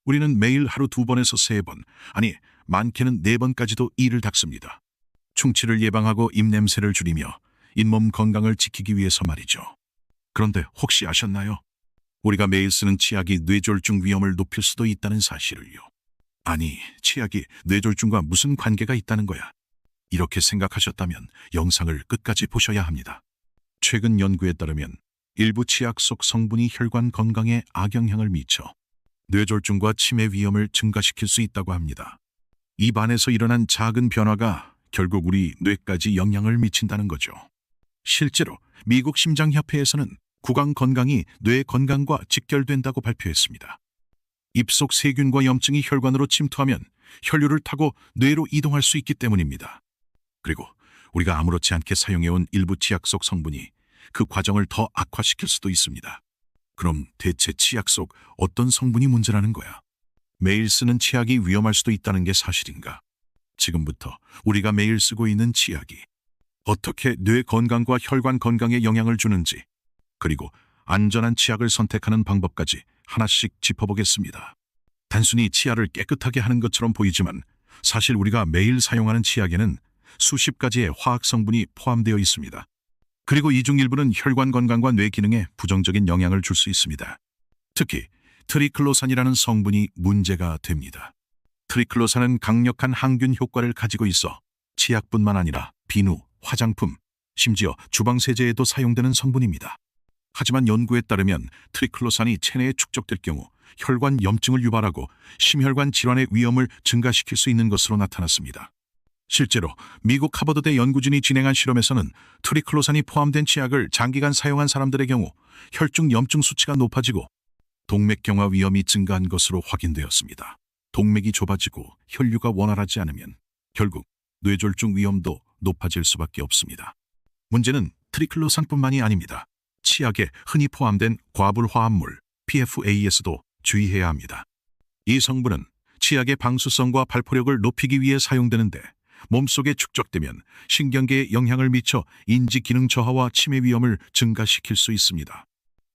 우리는 매일 하루 2번에서 3번, 아니 많게는 4번까지도 이를 닦습니다. 충치를 예방하고 입냄새를 줄이며 잇몸 건강을 지키기 위해서 말이죠. 그런데 혹시 아셨나요? 우리가 매일 쓰는 치약이 뇌졸중 위험을 높일 수도 있다는 사실을요. 아니, 치약이 뇌졸중과 무슨 관계가 있다는 거야? 이렇게 생각하셨다면 영상을 끝까지 보셔야 합니다. 최근 연구에 따르면 일부 치약 속 성분이 혈관 건강에 악영향을 미쳐 뇌졸중과 치매 위험을 증가시킬 수 있다고 합니다. 입 안에서 일어난 작은 변화가 결국 우리 뇌까지 영향을 미친다는 거죠. 실제로 미국 심장협회에서는 구강 건강이 뇌 건강과 직결된다고 발표했습니다. 입속 세균과 염증이 혈관으로 침투하면 혈류를 타고 뇌로 이동할 수 있기 때문입니다. 그리고 우리가 아무렇지 않게 사용해온 일부 치약 속 성분이 그 과정을 더 악화시킬 수도 있습니다. 그럼 대체 치약 속 어떤 성분이 문제라는 거야? 매일 쓰는 치약이 위험할 수도 있다는 게 사실인가? 지금부터 우리가 매일 쓰고 있는 치약이 어떻게 뇌 건강과 혈관 건강에 영향을 주는지, 그리고 안전한 치약을 선택하는 방법까지 하나씩 짚어보겠습니다. 단순히 치아를 깨끗하게 하는 것처럼 보이지만 사실 우리가 매일 사용하는 치약에는 수십 가지의 화학 성분이 포함되어 있습니다. 그리고 이 중 일부는 혈관 건강과 뇌 기능에 부정적인 영향을 줄 수 있습니다. 특히 트리클로산이라는 성분이 문제가 됩니다. 트리클로산은 강력한 항균 효과를 가지고 있어 치약뿐만 아니라 비누, 화장품, 심지어 주방세제에도 사용되는 성분입니다. 하지만 연구에 따르면 트리클로산이 체내에 축적될 경우 혈관 염증을 유발하고 심혈관 질환의 위험을 증가시킬 수 있는 것으로 나타났습니다. 실제로 미국 하버드대 연구진이 진행한 실험에서는 트리클로산이 포함된 치약을 장기간 사용한 사람들의 경우 혈중 염증 수치가 높아지고 동맥경화 위험이 증가한 것으로 확인되었습니다. 동맥이 좁아지고 혈류가 원활하지 않으면 결국 뇌졸중 위험도 높아질 수밖에 없습니다. 문제는 트리클로산뿐만이 아닙니다. 치약에 흔히 포함된 과불화합물 PFAS도 주의해야 합니다. 이 성분은 치약의 방수성과 발포력을 높이기 위해 사용되는데 몸속에 축적되면 신경계에 영향을 미쳐 인지 기능 저하와 치매 위험을 증가시킬 수 있습니다.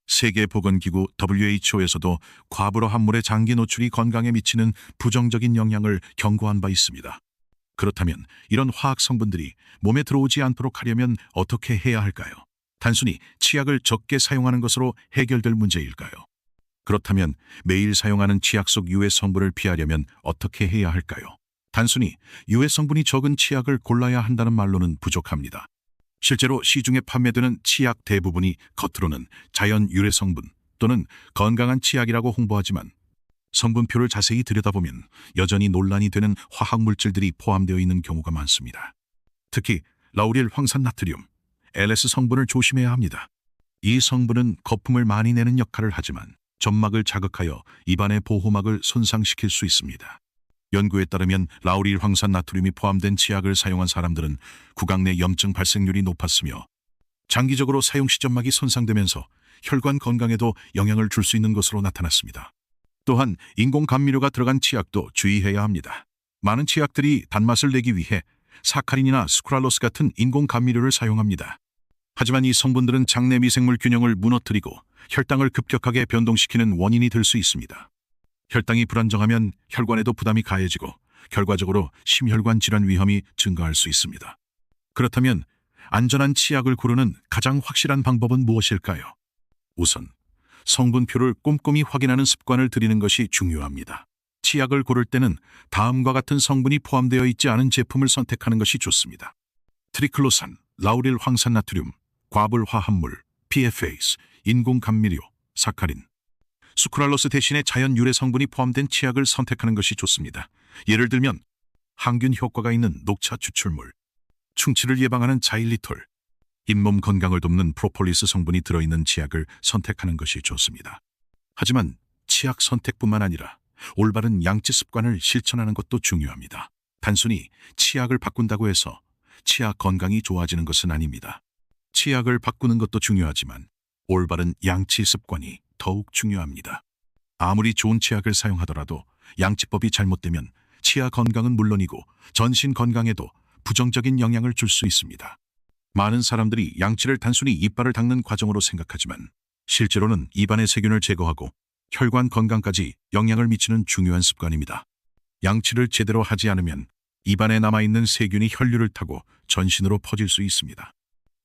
세계보건기구 WHO에서도 과불화합물의 장기 노출이 건강에 미치는 부정적인 영향을 경고한 바 있습니다. 그렇다면 이런 화학 성분들이 몸에 들어오지 않도록 하려면 어떻게 해야 할까요? 단순히 치약을 적게 사용하는 것으로 해결될 문제일까요? 그렇다면 매일 사용하는 치약 속 유해 성분을 피하려면 어떻게 해야 할까요? 단순히 유해 성분이 적은 치약을 골라야 한다는 말로는 부족합니다. 실제로 시중에 판매되는 치약 대부분이 겉으로는 자연 유래 성분 또는 건강한 치약이라고 홍보하지만 성분표를 자세히 들여다보면 여전히 논란이 되는 화학 물질들이 포함되어 있는 경우가 많습니다. 특히 라우릴 황산나트륨, LS 성분을 조심해야 합니다. 이 성분은 거품을 많이 내는 역할을 하지만 점막을 자극하여 입안의 보호막을 손상시킬 수 있습니다. 연구에 따르면 라우릴 황산나트륨이 포함된 치약을 사용한 사람들은 구강 내 염증 발생률이 높았으며 장기적으로 사용 시 점막이 손상되면서 혈관 건강에도 영향을 줄 수 있는 것으로 나타났습니다. 또한 인공 감미료가 들어간 치약도 주의해야 합니다. 많은 치약들이 단맛을 내기 위해 사카린이나 스크랄로스 같은 인공 감미료를 사용합니다. 하지만 이 성분들은 장내 미생물 균형을 무너뜨리고 혈당을 급격하게 변동시키는 원인이 될 수 있습니다. 혈당이 불안정하면 혈관에도 부담이 가해지고 결과적으로 심혈관 질환 위험이 증가할 수 있습니다. 그렇다면 안전한 치약을 고르는 가장 확실한 방법은 무엇일까요? 우선 성분표를 꼼꼼히 확인하는 습관을 들이는 것이 중요합니다. 치약을 고를 때는 다음과 같은 성분이 포함되어 있지 않은 제품을 선택하는 것이 좋습니다. 트리클로산, 라우릴 황산나트륨, 과불화합물, PFAS, 인공 감미료, 사카린, 수크랄로스 대신에 자연 유래 성분이 포함된 치약을 선택하는 것이 좋습니다. 예를 들면 항균 효과가 있는 녹차 추출물, 충치를 예방하는 자일리톨, 잇몸 건강을 돕는 프로폴리스 성분이 들어있는 치약을 선택하는 것이 좋습니다. 하지만 치약 선택뿐만 아니라 올바른 양치 습관을 실천하는 것도 중요합니다. 단순히 치약을 바꾼다고 해서 치아 건강이 좋아지는 것은 아닙니다. 치약을 바꾸는 것도 중요하지만 올바른 양치 습관이 더욱 중요합니다. 아무리 좋은 치약을 사용하더라도 양치법이 잘못되면 치아 건강은 물론이고 전신 건강에도 부정적인 영향을 줄 수 있습니다. 많은 사람들이 양치를 단순히 이빨을 닦는 과정으로 생각하지만 실제로는 입안의 세균을 제거하고 혈관 건강까지 영향을 미치는 중요한 습관입니다. 양치를 제대로 하지 않으면 입안에 남아있는 세균이 혈류를 타고 전신으로 퍼질 수 있습니다.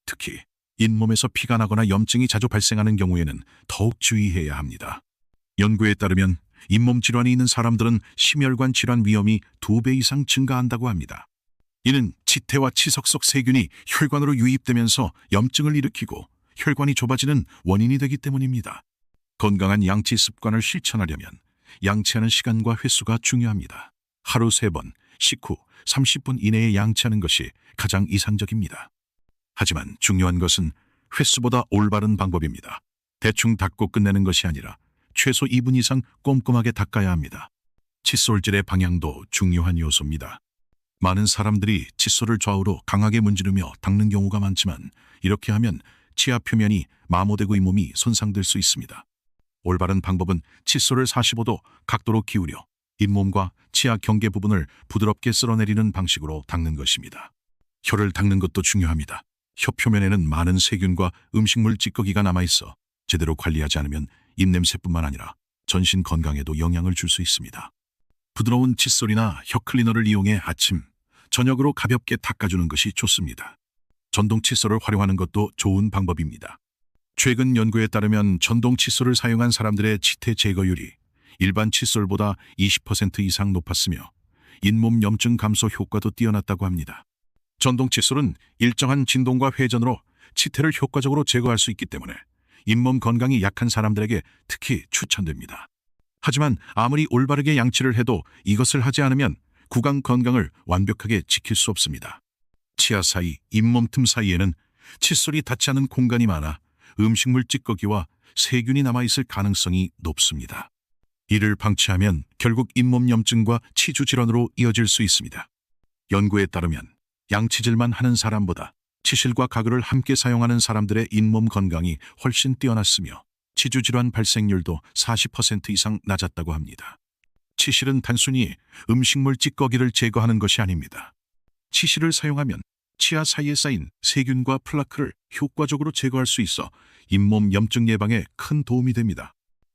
특히 잇몸에서 피가 나거나 염증이 자주 발생하는 경우에는 더욱 주의해야 합니다. 연구에 따르면 잇몸 질환이 있는 사람들은 심혈관 질환 위험이 2배 이상 증가한다고 합니다. 이는 치태와 치석 속 세균이 혈관으로 유입되면서 염증을 일으키고 혈관이 좁아지는 원인이 되기 때문입니다. 건강한 양치 습관을 실천하려면 양치하는 시간과 횟수가 중요합니다. 하루 3번, 식후 30분 이내에 양치하는 것이 가장 이상적입니다. 하지만 중요한 것은 횟수보다 올바른 방법입니다. 대충 닦고 끝내는 것이 아니라 최소 2분 이상 꼼꼼하게 닦아야 합니다. 칫솔질의 방향도 중요한 요소입니다. 많은 사람들이 칫솔을 좌우로 강하게 문지르며 닦는 경우가 많지만 이렇게 하면 치아 표면이 마모되고 잇몸이 손상될 수 있습니다. 올바른 방법은 칫솔을 45도 각도로 기울여 잇몸과 치아 경계 부분을 부드럽게 쓸어내리는 방식으로 닦는 것입니다. 혀를 닦는 것도 중요합니다. 혀 표면에는 많은 세균과 음식물 찌꺼기가 남아있어 제대로 관리하지 않으면 입냄새뿐만 아니라 전신 건강에도 영향을 줄 수 있습니다. 부드러운 칫솔이나 혀 클리너를 이용해 아침, 저녁으로 가볍게 닦아주는 것이 좋습니다. 전동 칫솔을 활용하는 것도 좋은 방법입니다. 최근 연구에 따르면 전동 칫솔을 사용한 사람들의 치태 제거율이 일반 칫솔보다 20% 이상 높았으며 잇몸 염증 감소 효과도 뛰어났다고 합니다. 전동 칫솔은 일정한 진동과 회전으로 치태를 효과적으로 제거할 수 있기 때문에 잇몸 건강이 약한 사람들에게 특히 추천됩니다. 하지만 아무리 올바르게 양치를 해도 이것을 하지 않으면 구강 건강을 완벽하게 지킬 수 없습니다. 치아 사이, 잇몸 틈 사이에는 칫솔이 닿지 않은 공간이 많아 음식물 찌꺼기와 세균이 남아있을 가능성이 높습니다. 이를 방치하면 결국 잇몸 염증과 치주 질환으로 이어질 수 있습니다. 연구에 따르면 양치질만 하는 사람보다 치실과 가글을 함께 사용하는 사람들의 잇몸 건강이 훨씬 뛰어났으며 치주 질환 발생률도 40% 이상 낮았다고 합니다. 치실은 단순히 음식물 찌꺼기를 제거하는 것이 아닙니다. 치실을 사용하면 치아 사이에 쌓인 세균과 플라크를 효과적으로 제거할 수 있어 잇몸 염증 예방에 큰 도움이 됩니다.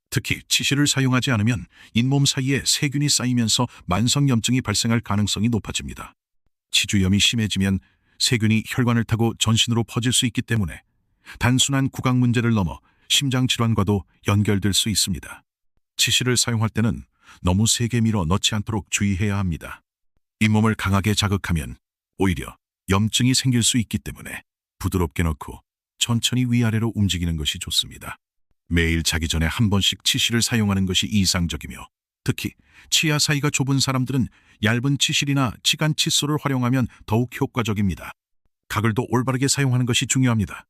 특히 치실을 사용하지 않으면 잇몸 사이에 세균이 쌓이면서 만성 염증이 발생할 가능성이 높아집니다. 치주염이 심해지면 세균이 혈관을 타고 전신으로 퍼질 수 있기 때문에 단순한 구강 문제를 넘어 심장 질환과도 연결될 수 있습니다. 치실을 사용할 때는 너무 세게 밀어 넣지 않도록 주의해야 합니다. 잇몸을 강하게 자극하면 오히려 염증이 생길 수 있기 때문에 부드럽게 넣고 천천히 위아래로 움직이는 것이 좋습니다. 매일 자기 전에 한 번씩 치실을 사용하는 것이 이상적이며 특히 치아 사이가 좁은 사람들은 얇은 치실이나 치간 칫솔을 활용하면 더욱 효과적입니다. 가글도 올바르게 사용하는 것이 중요합니다.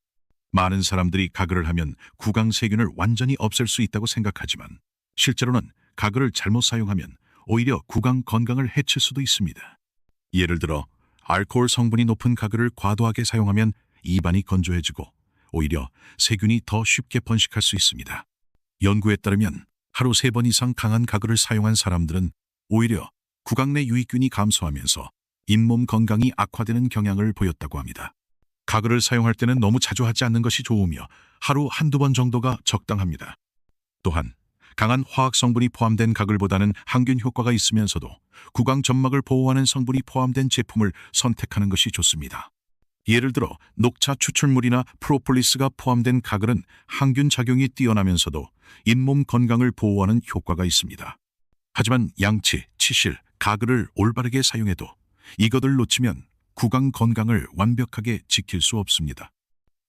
많은 사람들이 가글을 하면 구강 세균을 완전히 없앨 수 있다고 생각하지만 실제로는 가글을 잘못 사용하면 오히려 구강 건강을 해칠 수도 있습니다. 예를 들어 알코올 성분이 높은 가글을 과도하게 사용하면 입안이 건조해지고 오히려 세균이 더 쉽게 번식할 수 있습니다. 연구에 따르면 하루 3번 이상 강한 가글을 사용한 사람들은 오히려 구강 내 유익균이 감소하면서 잇몸 건강이 악화되는 경향을 보였다고 합니다. 가글을 사용할 때는 너무 자주 하지 않는 것이 좋으며 하루 1~2번 정도가 적당합니다. 또한 강한 화학 성분이 포함된 가글보다는 항균 효과가 있으면서도 구강 점막을 보호하는 성분이 포함된 제품을 선택하는 것이 좋습니다. 예를 들어 녹차 추출물이나 프로폴리스가 포함된 가글은 항균 작용이 뛰어나면서도 잇몸 건강을 보호하는 효과가 있습니다. 하지만 양치, 치실, 가글을 올바르게 사용해도 이것을 놓치면 구강 건강을 완벽하게 지킬 수 없습니다.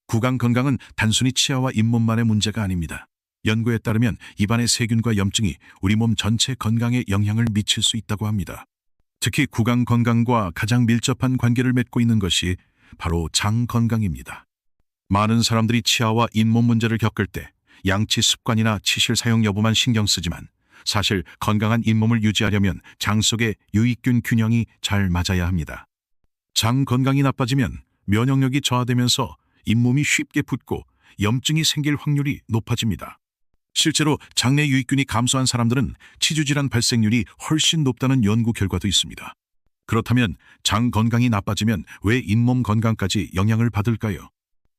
구강 건강은 단순히 치아와 잇몸만의 문제가 아닙니다. 연구에 따르면 입안의 세균과 염증이 우리 몸 전체 건강에 영향을 미칠 수 있다고 합니다. 특히 구강 건강과 가장 밀접한 관계를 맺고 있는 것이 바로 장 건강입니다. 많은 사람들이 치아와 잇몸 문제를 겪을 때 양치 습관이나 치실 사용 여부만 신경 쓰지만 사실 건강한 잇몸을 유지하려면 장 속의 유익균 균형이 잘 맞아야 합니다. 장 건강이 나빠지면 면역력이 저하되면서 잇몸이 쉽게 붓고 염증이 생길 확률이 높아집니다. 실제로 장내 유익균이 감소한 사람들은 치주질환 발생률이 훨씬 높다는 연구 결과도 있습니다. 그렇다면 장 건강이 나빠지면 왜 잇몸 건강까지 영향을 받을까요?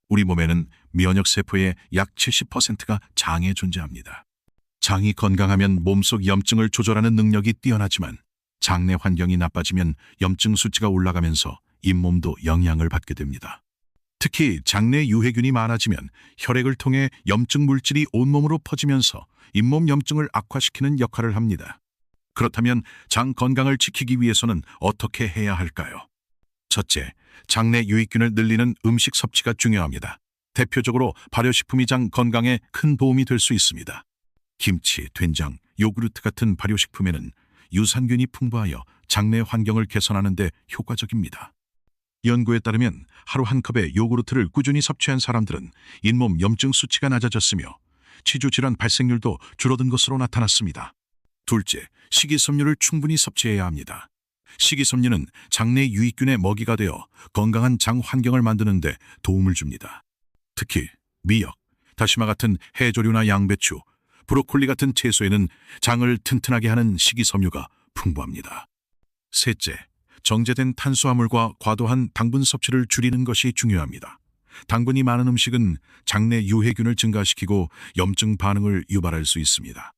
우리 몸에는 면역세포의 약 70%가 장에 존재합니다. 장이 건강하면 몸속 염증을 조절하는 능력이 뛰어나지만 장내 환경이 나빠지면 염증 수치가 올라가면서 잇몸도 영향을 받게 됩니다. 특히 장내 유해균이 많아지면 혈액을 통해 염증 물질이 온몸으로 퍼지면서 잇몸 염증을 악화시키는 역할을 합니다. 그렇다면 장 건강을 지키기 위해서는 어떻게 해야 할까요? 첫째, 장내 유익균을 늘리는 음식 섭취가 중요합니다. 대표적으로 발효식품이 장 건강에 큰 도움이 될 수 있습니다. 김치, 된장, 요구르트 같은 발효식품에는 유산균이 풍부하여 장내 환경을 개선하는 데 효과적입니다. 연구에 따르면 하루 한 컵의 요구르트를 꾸준히 섭취한 사람들은 잇몸 염증 수치가 낮아졌으며 치주질환 발생률도 줄어든 것으로 나타났습니다. 둘째, 식이섬유를 충분히 섭취해야 합니다. 식이섬유는 장내 유익균의 먹이가 되어 건강한 장 환경을 만드는 데 도움을 줍니다. 특히 미역, 다시마 같은 해조류나 양배추, 브로콜리 같은 채소에는 장을 튼튼하게 하는 식이섬유가 풍부합니다. 셋째, 정제된 탄수화물과 과도한 당분 섭취를 줄이는 것이 중요합니다. 당분이 많은 음식은 장내 유해균을 증가시키고 염증 반응을 유발할 수 있습니다.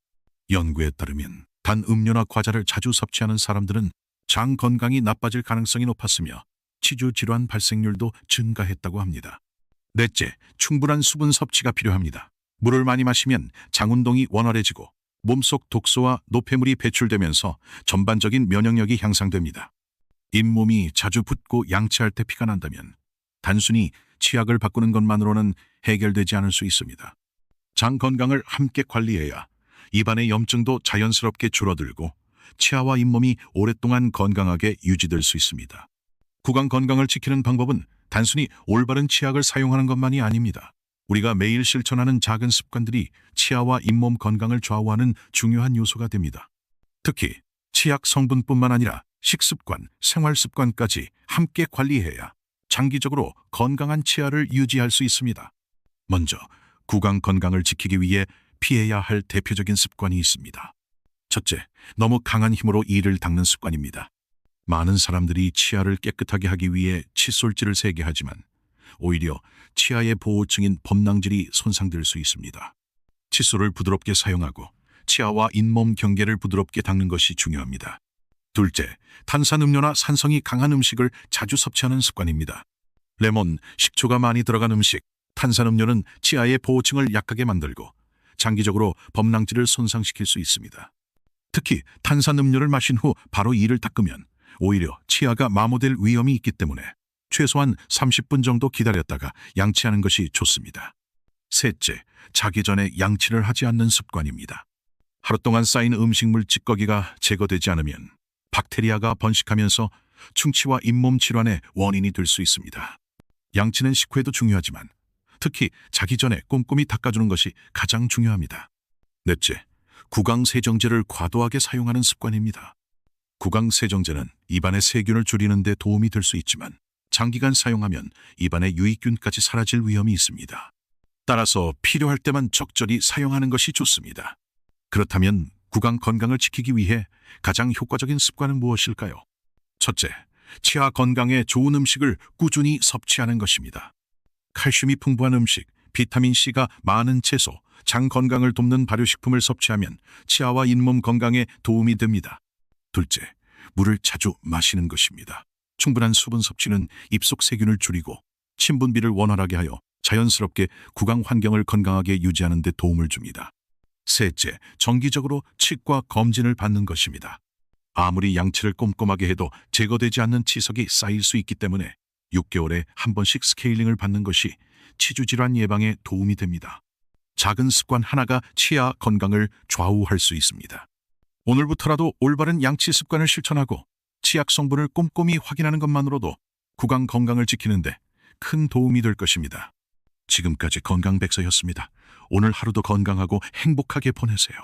연구에 따르면 단 음료나 과자를 자주 섭취하는 사람들은 장 건강이 나빠질 가능성이 높았으며 치주 질환 발생률도 증가했다고 합니다. 넷째, 충분한 수분 섭취가 필요합니다. 물을 많이 마시면 장 운동이 원활해지고 몸속 독소와 노폐물이 배출되면서 전반적인 면역력이 향상됩니다. 잇몸이 자주 붓고 양치할 때 피가 난다면 단순히 치약을 바꾸는 것만으로는 해결되지 않을 수 있습니다. 장 건강을 함께 관리해야 입안의 염증도 자연스럽게 줄어들고 치아와 잇몸이 오랫동안 건강하게 유지될 수 있습니다. 구강 건강을 지키는 방법은 단순히 올바른 치약을 사용하는 것만이 아닙니다. 우리가 매일 실천하는 작은 습관들이 치아와 잇몸 건강을 좌우하는 중요한 요소가 됩니다. 특히 치약 성분뿐만 아니라 식습관, 생활습관까지 함께 관리해야 장기적으로 건강한 치아를 유지할 수 있습니다. 먼저 구강 건강을 지키기 위해 피해야 할 대표적인 습관이 있습니다. 첫째, 너무 강한 힘으로 이를 닦는 습관입니다. 많은 사람들이 치아를 깨끗하게 하기 위해 칫솔질을 세게 하지만 오히려 치아의 보호층인 범낭질이 손상될 수 있습니다. 칫솔을 부드럽게 사용하고 치아와 잇몸 경계를 부드럽게 닦는 것이 중요합니다. 둘째, 탄산음료나 산성이 강한 음식을 자주 섭취하는 습관입니다. 레몬, 식초가 많이 들어간 음식, 탄산음료는 치아의 보호층을 약하게 만들고 장기적으로 범낭질을 손상시킬 수 있습니다. 특히 탄산음료를 마신 후 바로 이를 닦으면 오히려 치아가 마모될 위험이 있기 때문에 최소한 30분 정도 기다렸다가 양치하는 것이 좋습니다. 셋째, 자기 전에 양치를 하지 않는 습관입니다. 하루 동안 쌓인 음식물 찌꺼기가 제거되지 않으면 박테리아가 번식하면서 충치와 잇몸 질환의 원인이 될 수 있습니다. 양치는 식후에도 중요하지만 특히 자기 전에 꼼꼼히 닦아주는 것이 가장 중요합니다. 넷째, 구강세정제를 과도하게 사용하는 습관입니다. 구강세정제는 입안의 세균을 줄이는 데 도움이 될 수 있지만 장기간 사용하면 입안의 유익균까지 사라질 위험이 있습니다. 따라서 필요할 때만 적절히 사용하는 것이 좋습니다. 그렇다면 구강 건강을 지키기 위해 가장 효과적인 습관은 무엇일까요? 첫째, 치아 건강에 좋은 음식을 꾸준히 섭취하는 것입니다. 칼슘이 풍부한 음식, 비타민C가 많은 채소, 장 건강을 돕는 발효식품을 섭취하면 치아와 잇몸 건강에 도움이 됩니다. 둘째, 물을 자주 마시는 것입니다. 충분한 수분 섭취는 입속 세균을 줄이고 침 분비를 원활하게 하여 자연스럽게 구강 환경을 건강하게 유지하는 데 도움을 줍니다. 셋째, 정기적으로 치과 검진을 받는 것입니다. 아무리 양치를 꼼꼼하게 해도 제거되지 않는 치석이 쌓일 수 있기 때문에 6개월에 한 번씩 스케일링을 받는 것이 치주질환 예방에 도움이 됩니다. 작은 습관 하나가 치아 건강을 좌우할 수 있습니다. 오늘부터라도 올바른 양치 습관을 실천하고 치약 성분을 꼼꼼히 확인하는 것만으로도 구강 건강을 지키는데 큰 도움이 될 것입니다. 지금까지 건강백서였습니다. 오늘 하루도 건강하고 행복하게 보내세요.